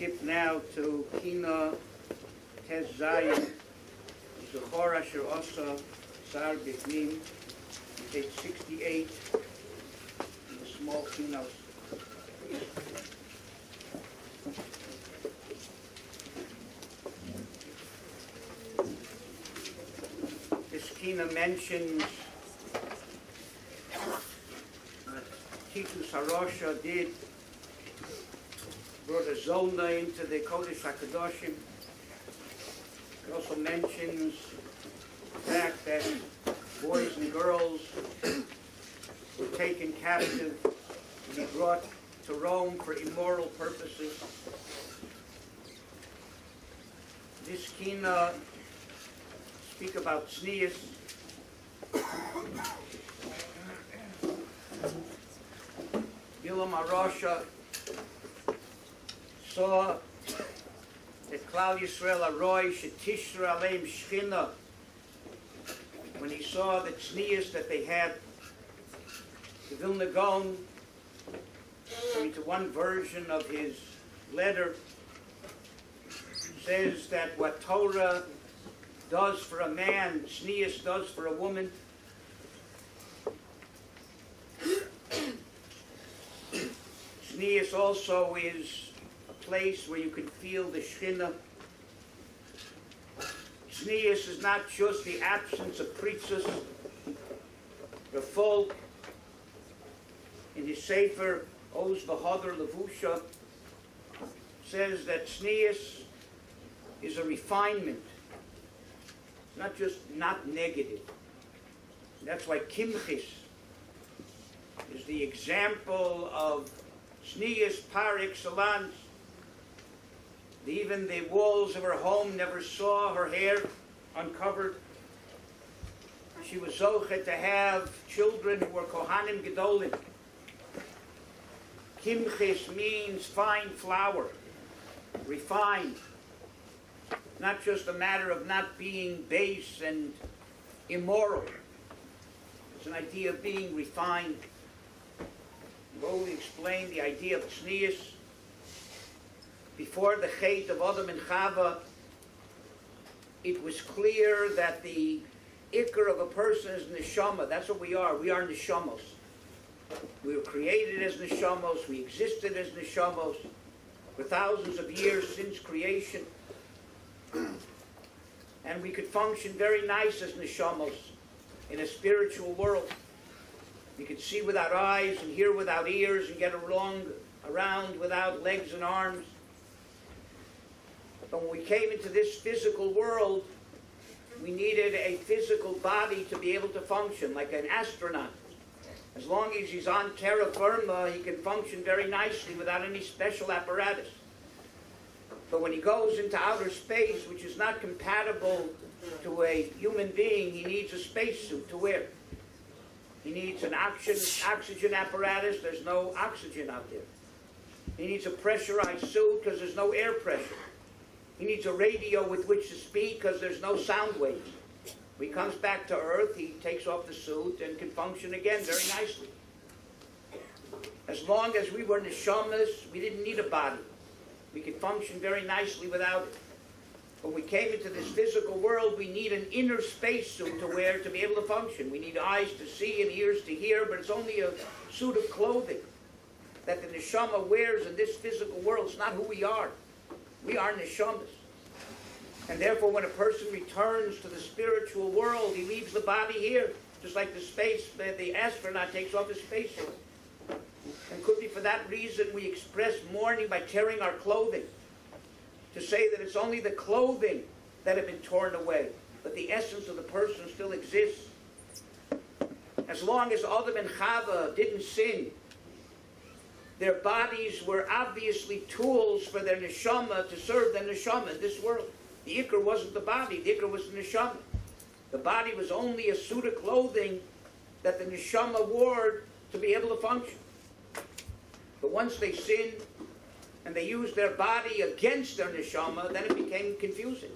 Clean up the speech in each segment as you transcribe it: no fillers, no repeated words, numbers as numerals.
skip now to Kina Tez Zayin, Zohar Asher Osa Sar Bifnim, page 68, in the small Kinnos. This Kina mentions Titus Harosha did brought a zona into the Kodesh HaKadoshim. It also mentions the fact that boys and girls were taken captive and be brought to Rome for immoral purposes. This Kina speak about Tzzniyus. Bilam Arosha saw that Klal Yisrael Aroi Shetishra Aleim Shechinah, when he saw the Tzniyus that they had, the Vilna Gaon, according to one version of his letter, says that what Torah does for a man, Tzniyus does for a woman. Tzniyus also is a place where you can feel the Shekhinah. Tzniyus is not just the absence of pritzes. Rafi, in his Sefer, Oz V'Hadar Levusha, says that Tzniyus is a refinement. It's not just not negative. That's why Kimchis is the example of Tzniyus par excellence. Even the walls of her home never saw her hair uncovered. She was zochet to have children who were Kohanim Gedolah. Kimchis means fine flour, refined. Not just a matter of not being base and immoral. It's an idea of being refined. We explained the idea of Tzniyus. Before the Chet of Adam and Chava, it was clear that the Iker of a person is Neshama. That's what we are. We are Neshamos. We were created as Neshamos. We existed as Neshamos for thousands of years since creation. And we could function very nice as Neshamos in a spiritual world. We could see without eyes and hear without ears and get around without legs and arms. But when we came into this physical world, we needed a physical body to be able to function, like an astronaut. As long as he's on terra firma, he can function very nicely without any special apparatus. But when he goes into outer space, which is not compatible to a human being, he needs a spacesuit to wear. He needs an oxygen apparatus. There's no oxygen out there. He needs a pressurized suit because there's no air pressure. He needs a radio with which to speak because there's no sound waves. When he comes back to Earth, he takes off the suit and can function again very nicely. As long as we were neshamas, we didn't need a body. We could function very nicely without it. When we came into this physical world, we need an inner spacesuit to wear to be able to function. We need eyes to see and ears to hear, but it's only a suit of clothing that the neshama wears in this physical world. It's not who we are. We are neshamas. And therefore, when a person returns to the spiritual world, he leaves the body here, just like the astronaut takes off his spacesuit. And could be for that reason we express mourning by tearing our clothing, to say that it's only the clothing that have been torn away, but the essence of the person still exists. As long as Adam and Chava didn't sin, their bodies were obviously tools for their neshama to serve their neshama in this world. The ikr wasn't the body, the ikr was the neshama. The body was only a suit of clothing that the neshama wore to be able to function. But once they sinned and they used their body against their neshama, then it became confusing.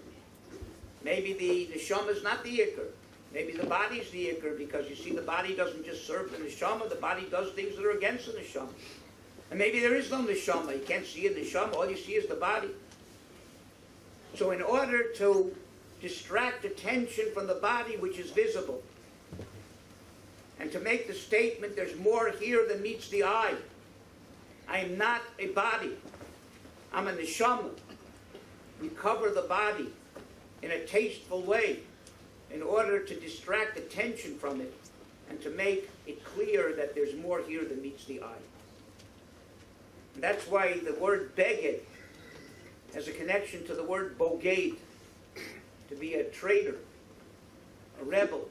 Maybe the neshama is not the ikr. Maybe the body is the ikr, because you see the body doesn't just serve the neshama, the body does things that are against the neshama. And maybe there is no neshama. You can't see a neshama. All you see is the body. So in order to distract attention from the body which is visible, and to make the statement, there's more here than meets the eye. I am not a body. I'm a neshama. We cover the body in a tasteful way in order to distract attention from it and to make it clear that there's more here than meets the eye. And that's why the word beged has a connection to the word boged, to be a traitor, a rebel.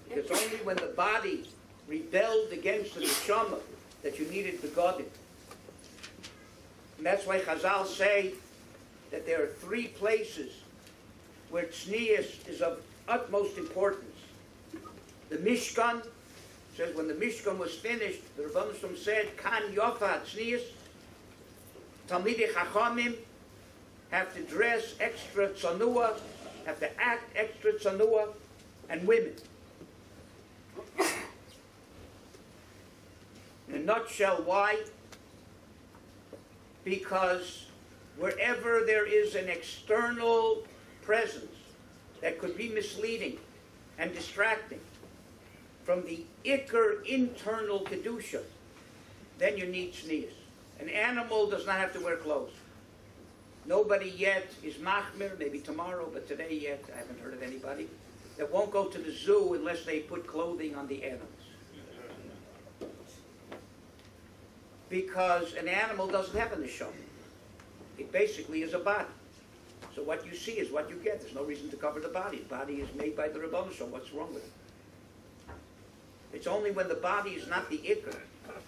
Because only when the body rebelled against the neshama that you needed begodim. And that's why Chazal say that there are 3 places where Tzzniyus is of utmost importance. The Mishkan says when the Mishkan was finished, the Rebbeinu Shalom said, Kan Yofa Tzzniyus, Talmidei Chachamim have to dress extra tzanua, have to act extra tzanua, and women. In a nutshell, why? Because wherever there is an external presence that could be misleading and distracting from the ikar internal kedusha, then you need tznius. An animal does not have to wear clothes. Nobody yet is machmir, maybe tomorrow, but today yet, I haven't heard of anybody, that won't go to the zoo unless they put clothing on the animals. Because an animal doesn't have a neshama. It basically is a body. So what you see is what you get. There's no reason to cover the body. The body is made by the Rebbeinu Shalom. What's wrong with it? It's only when the body is not the ikar.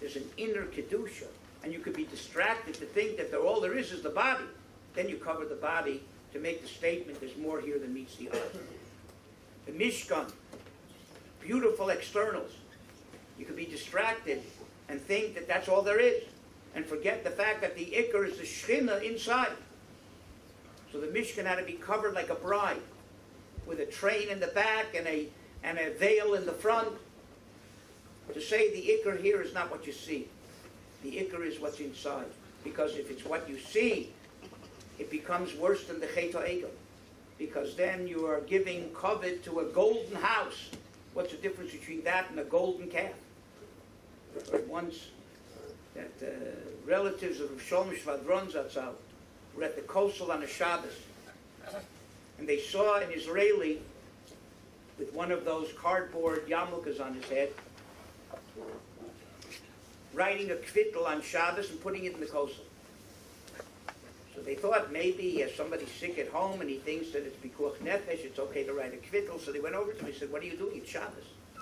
There's an inner kedusha, and you could be distracted to think that all there is the body. Then you cover the body to make the statement, there's more here than meets the eye. The Mishkan, beautiful externals. You could be distracted and think that that's all there is, and forget the fact that the ikar is the Shechinah inside. So the Mishkan had to be covered like a bride, with a train in the back and a veil in the front. To say the ikar here is not what you see. The ikar is what's inside. Because if it's what you see, it becomes worse than the Chet HaEgel. Because then you are giving covet to a golden house. What's the difference between that and a golden calf? Once that relatives of Shalom Shvadron Zatzal were at the Kosel on a Shabbos, and they saw an Israeli with one of those cardboard yarmulkes on his head, writing a kvittel on Shabbos and putting it in the Kosel. So they thought maybe somebody's sick at home and he thinks that it's pikuach nefesh, it's okay to write a kvittel. So they went over to him and said, what are you doing? It's Shabbos. He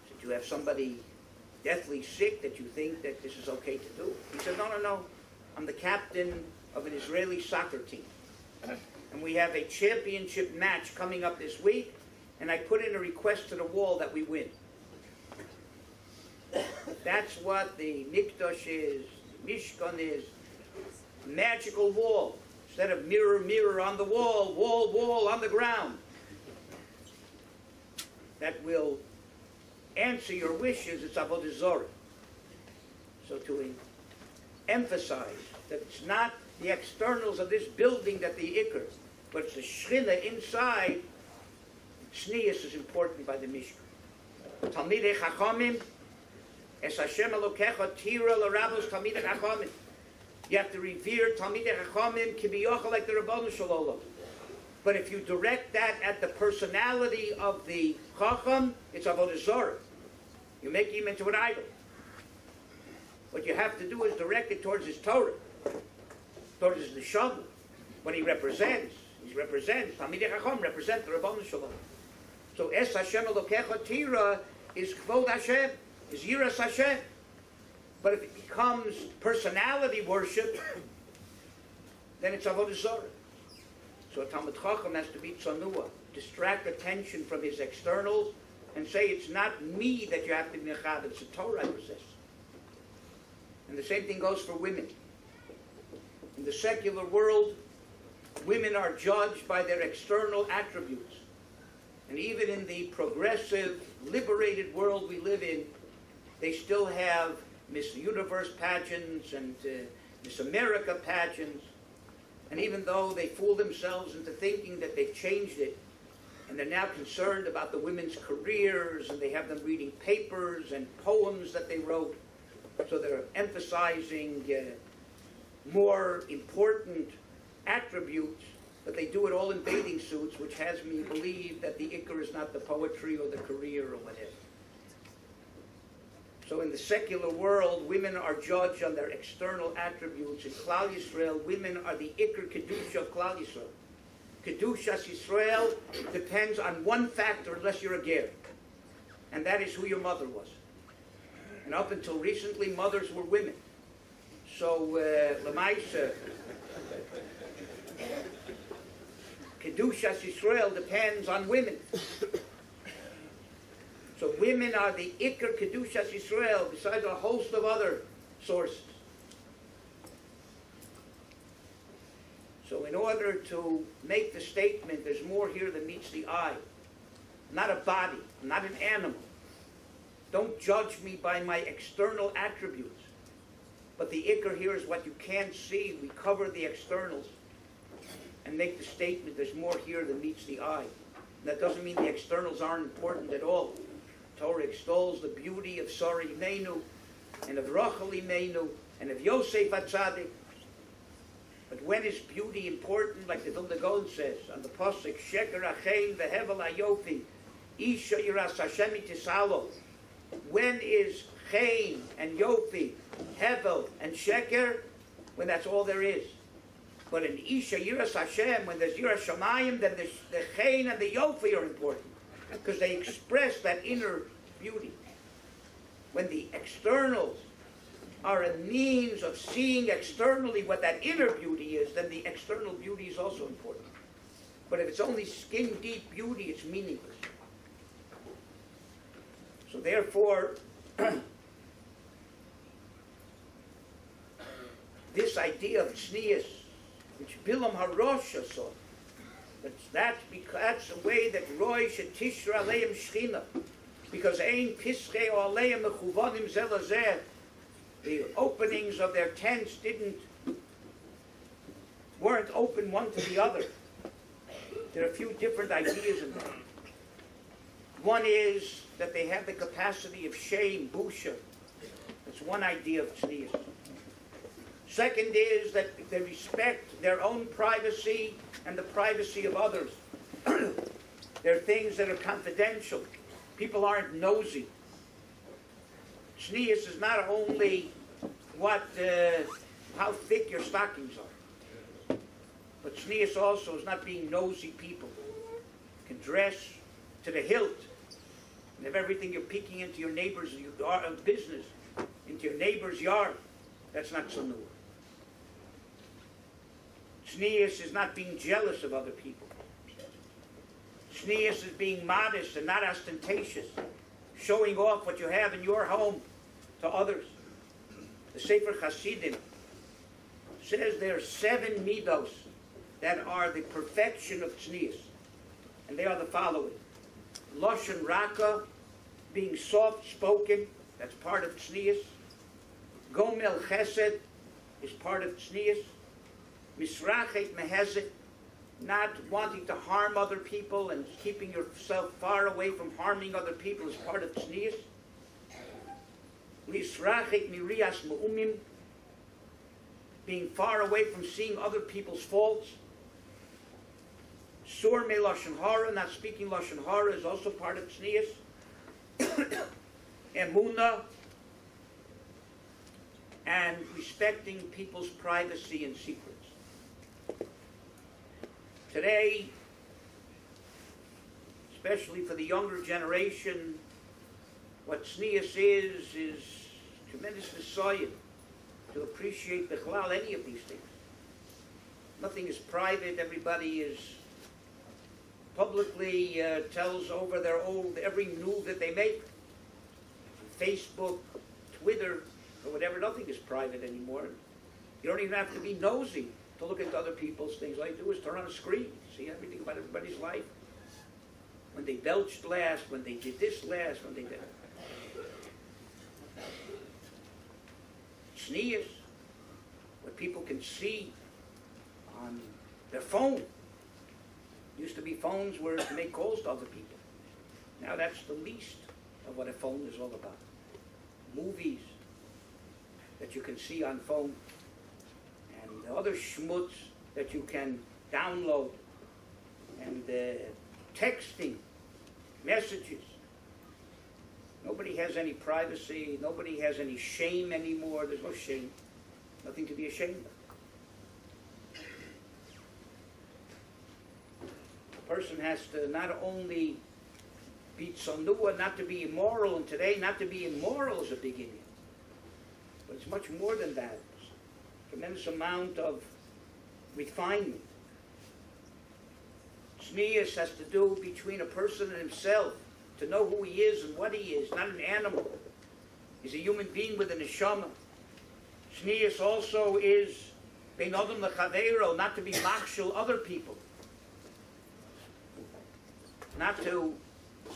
said, you have somebody deathly sick that you think that this is okay to do? He said, no. I'm the captain of an Israeli soccer team. And we have a championship match coming up this week, and I put in a request to the wall that we win. That's what the Mikdash is, the Mishkan is. A magical wall. Instead of mirror on the wall, wall on the ground. That will answer your wishes. It's avodah zorah. So to emphasize that it's not the externals of this building that the ikar, but it's the Shechinah inside. Tznius is important by the Mishkan. Talmidei Chachamim, es Hashem Elokecha tira l'rabos Talmidei Chachamim. You have to revere Talmidei Chachamim kibiyocha like the Rebbeinu Shalom. But if you direct that at the personality of the Chacham, it's avodah zorah. You make him into an idol. What you have to do is direct it towards his Torah, towards his neshama. What he represents, Talmidei Chacham represent the Rebbeinu Shalom. So es Hashem Elokecha tira is kvod Hashem, is yiras Hashem. But if it becomes personality worship, then it's avodah zorah. So a Talmud Chacham has to be tzanua, distract attention from his externals, and say it's not me that you have to be mechad, it's the Torah I possess. And the same thing goes for women. In the secular world, women are judged by their external attributes. And even in the progressive, liberated world we live in, they still have Miss Universe pageants and Miss America pageants. And even though they fool themselves into thinking that they've changed it, and they're now concerned about the women's careers, and they have them reading papers and poems that they wrote, so they're emphasizing more important attributes, but they do it all in bathing suits, which has me believe that the ikar is not the poetry or the career or whatever. So in the secular world, women are judged on their external attributes. In Klal Yisrael, women are the ikar kedusha of Klal Yisrael. Kedushas Yisrael depends on one factor, unless you're a ger, and that is who your mother was. And up until recently, mothers were women. So, Lamaisa, Kedushas Yisrael depends on women. So women are the Iker Kedushas Yisrael, besides a host of other sources. So in order to make the statement, there's more here than meets the eye. I'm not a body, I'm not an animal. Don't judge me by my external attributes. But the Iker here is what you can't see. We cover the externals and make the statement, there's more here than meets the eye. And that doesn't mean the externals aren't important at all. Torah extols the beauty of Sarah Imeinu, and of Rachel Imeinu, and of Yosef HaTzadik. But when is beauty important? Like the Vilna Gaon says on the Pasuk, Sheker Achein Vehevel HaYofi, Isha Yiras Hashem Tisalo. When is Chein and Yofi, Hevel and Sheker? When that's all there is. But in Isha Yiras Hashem, when there's Yiras Shamayim, then the Chein and the Yofi are important, because they express that inner beauty. When the externals are a means of seeing externally what that inner beauty is, then the external beauty is also important. But if it's only skin-deep beauty, it's meaningless. So therefore, this idea of Tzzniyus, which Bilam HaRosh saw, that's the way that Rosh and Tishra Aleim Shechinah, because Ein Pischei or Aleim Mechuvanim Zeh Lazeh, the openings of their tents weren't open one to the other. There are a few different ideas in that. One is that they have the capacity of shame, busha. That's one idea of Tzzniyus. Second is that they respect their own privacy and the privacy of others. There are things that are confidential. People aren't nosy. Tzzniyus is not only how thick your stockings are, but Tzzniyus also is not being nosy people. You can dress to the hilt and have everything you're peeking into your neighbor's business, into your neighbor's yard. That's not so new. Tzzniyus is not being jealous of other people. Tzzniyus is being modest and not ostentatious, showing off what you have in your home to others. The Sefer Hasidim says there are 7 midos that are the perfection of Tzzniyus, and they are the following: Lashon Raka, being soft-spoken, that's part of Tzzniyus. Gomel Chesed is part of Tzzniyus. Misrachet Mehezet, not wanting to harm other people and keeping yourself far away from harming other people is part of Tznniyus. Misrachet Mirias Me'umim, being far away from seeing other people's faults. Sur Me Lashon Hara, not speaking Lashon Hara, is also part of Tznniyus. Emunah, and respecting people's privacy and secrets. Today, especially for the younger generation, what Tznniyus is tremendous desire to appreciate Bechlal, any of these things. Nothing is private. Everybody is publicly tells over their own every move that they make. Facebook, Twitter, or whatever. Nothing is private anymore. You don't even have to be nosy to look at other people's things. All you do is turn on a screen, see everything about everybody's life. When they belched last, when they did this last, when they did. Tzzniyus, what people can see on their phone. Used to be phones were to make calls to other people. Now that's the least of what a phone is all about. Movies that you can see on phone, and the other schmutz that you can download, and texting, messages. Nobody has any privacy. Nobody has any shame anymore. There's no shame. Nothing to be ashamed of. A person has to not only be tzonua, not to be immoral, and today not to be immoral is a big inyan. But it's much more than that. It's a tremendous amount of refinement. Tzzniyus has to do between a person and himself, to know who he is and what he is, not an animal. He's a human being with a neshama. Tzzniyus also is bein adam lechaveiro, not to be makshul other people, not to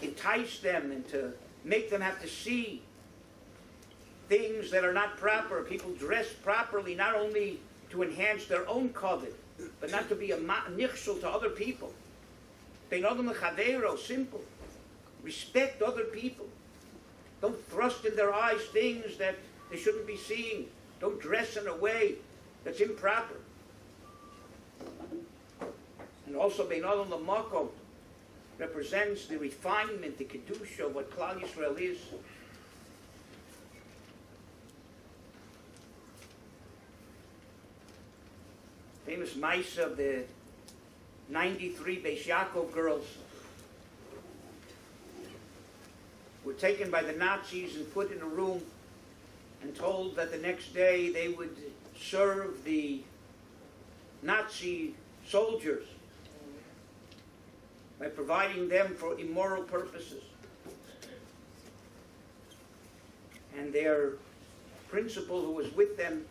entice them and to make them have to see things that are not proper. People dress properly not only to enhance their own kavod, but not to be a nichshul to other people. Bein adam lechaveiro, simple. Respect other people. Don't thrust in their eyes things that they shouldn't be seeing. Don't dress in a way that's improper. And also, bein adam l'makom represents the refinement, the kedusha of what Klal Yisrael is. Famous Maisa of the 93 Beis Yaakov girls were taken by the Nazis and put in a room and told that the next day they would serve the Nazi soldiers by providing them for immoral purposes. And their principal, who was with them,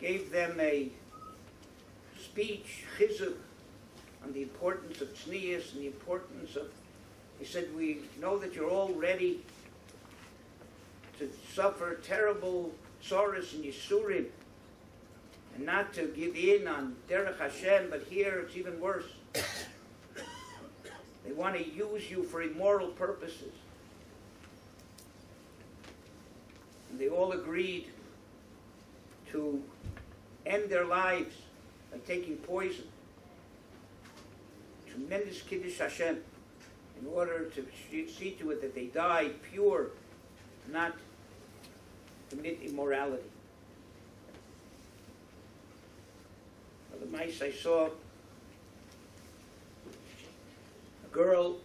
gave them a speech, Chizuk, on the importance of Tzzniyus and the importance of, he said, we know that you're all ready to suffer terrible sorrows and yisurim and not to give in on Derech Hashem, but here it's even worse. They want to use you for immoral purposes. And they all agreed to end their lives by taking poison. Tremendous Kiddush Hashem, in order to see to it that they die pure, not commit immorality. The mice, I saw a girl,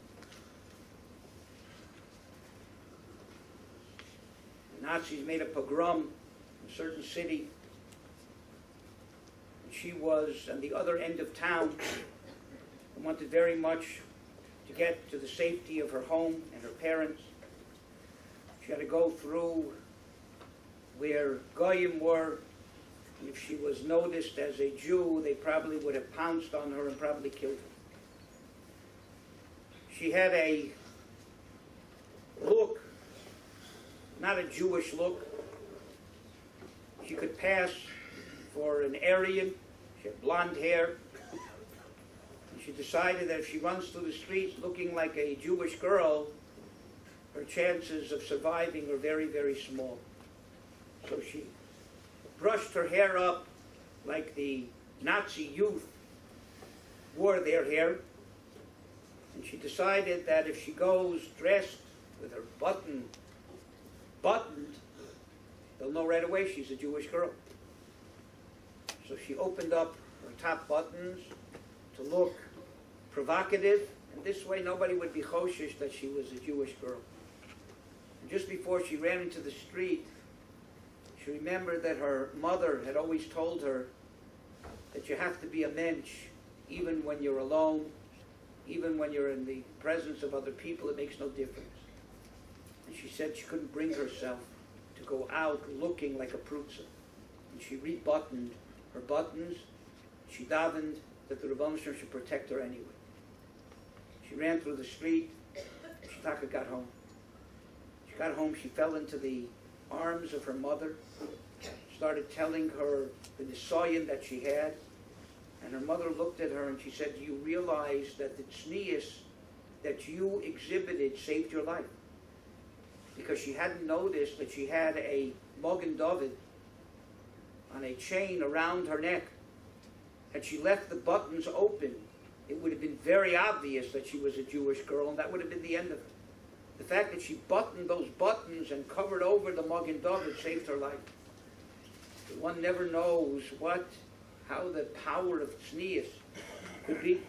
the Nazis made a pogrom in a certain city, and she was on the other end of town and wanted very much to get to the safety of her home and her parents. She had to go through where Goyim were, and if she was noticed as a Jew, they probably would have pounced on her and probably killed her. She had a look, not a Jewish look. She could pass for an Aryan. She had blonde hair. And she decided that if she runs through the streets looking like a Jewish girl, her chances of surviving are very, very small. So she brushed her hair up like the Nazi youth wore their hair. And she decided that if she goes dressed with her buttoned, they'll know right away she's a Jewish girl. So she opened up her top buttons to look provocative, and this way nobody would be choshish that she was a Jewish girl. And just before she ran into the street, she remembered that her mother had always told her that you have to be a mensch even when you're alone, even when you're in the presence of other people, it makes no difference. And she said she couldn't bring herself to go out looking like a prutza. And she rebuttoned her buttons. She davened that the Rebbeinu Shalom should protect her anyway. She ran through the street. She got home. She got home, she fell into the arms of her mother, started telling her the nisayon that she had, and her mother looked at her and she said, do you realize that the Tzzniyus that you exhibited saved your life? Because she hadn't noticed that she had a Mogen David on a chain around her neck. Had she left the buttons open, it would have been very obvious that she was a Jewish girl, and that would have been the end of it. The fact that she buttoned those buttons and covered over the Mogen David saved her life. One never knows how the power of Tzzniyus could be.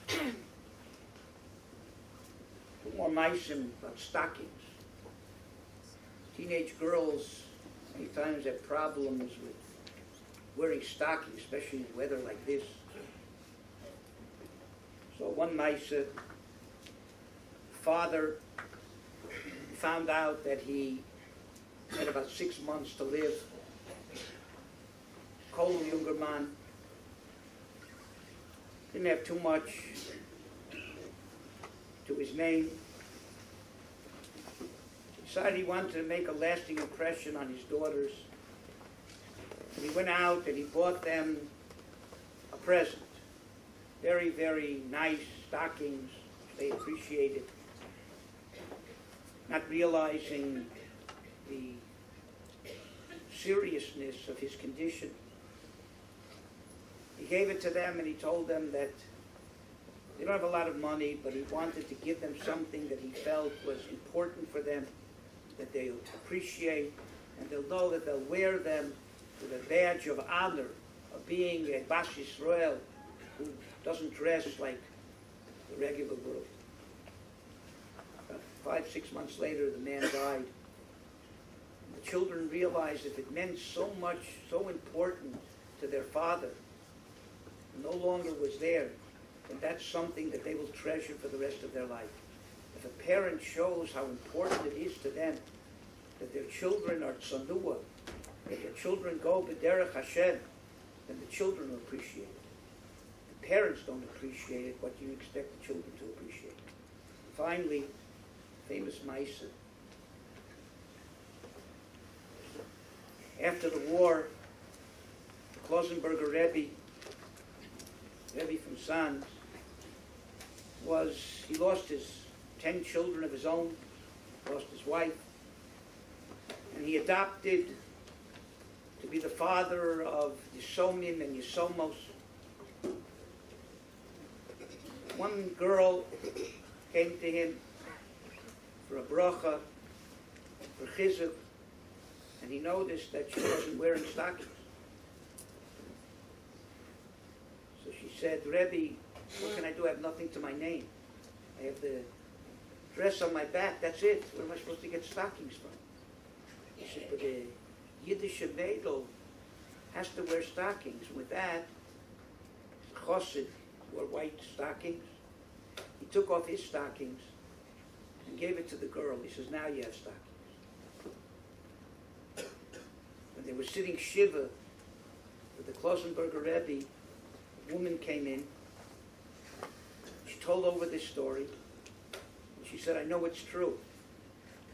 Two more maisim about stockings. Teenage girls many times have problems with wearing stockings, especially in weather like this. So one maisa, father found out that he had about 6 months to live. Kol younger man. Didn't have too much to his name. Decided he wanted to make a lasting impression on his daughters. And he went out and he bought them a present. Very, very nice stockings. They appreciated. Not realizing the seriousness of his condition. He gave it to them and he told them that they don't have a lot of money, but he wanted to give them something that he felt was important for them, that they'll appreciate, and they'll know that they'll wear them with a badge of honor of being a Bas Yisrael who doesn't dress like the regular world. About 5, 6 months later, the man died. The children realized if it meant so much, so important to their father, no longer was there, then that's something that they will treasure for the rest of their life. If a parent shows how important it is to them that their children are tzanua, that their children go b'derech Hashem, then the children will appreciate it. The parents don't appreciate it, what do you expect the children to appreciate? Finally, famous Maisa. After the war, the Klausenberger Rebbe from Sanz, he lost his 10 children of his own, lost his wife, and he adopted to be the father of Yisomim and Yisomos. One girl came to him for a bracha, for Chizuk, and he noticed that she wasn't wearing stockings. So she said, Rebbe, what can I do? I have nothing to my name. I have the dress on my back, that's it. Where am I supposed to get stockings from? He said, but the Yiddish Mädel has to wear stockings. With that, Chassid wore white stockings. He took off his stockings and gave it to the girl. He says, now you have stockings. When they were sitting Shiva with the Klausenberger Rebbe, a woman came in. She told over this story. And she said, I know it's true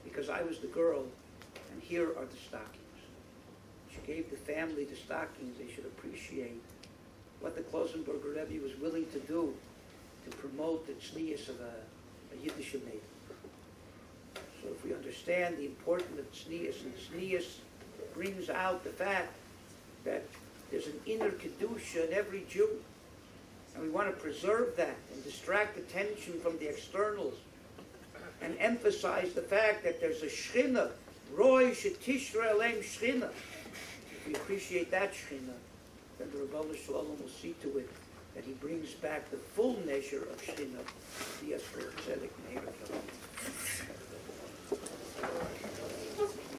because I was the girl and here are the stockings. She gave the family the stockings. They should appreciate what the Klausenberger Rebbe was willing to do to promote the Tzzniyus of a Yiddish maiden. So if we understand the importance of Tzzniyus, and Tzzniyus brings out the fact that there's an inner Kedusha in every Jew, and we want to preserve that and distract attention from the externals and emphasize the fact that there's a Shechinah, Rosh Tisha B'Av Shechinah. If we appreciate that Shechinah, then the Rebbeinu Shalom will see to it that he brings back the full measure of Shechinah, the Yesfer Tzedek Meir.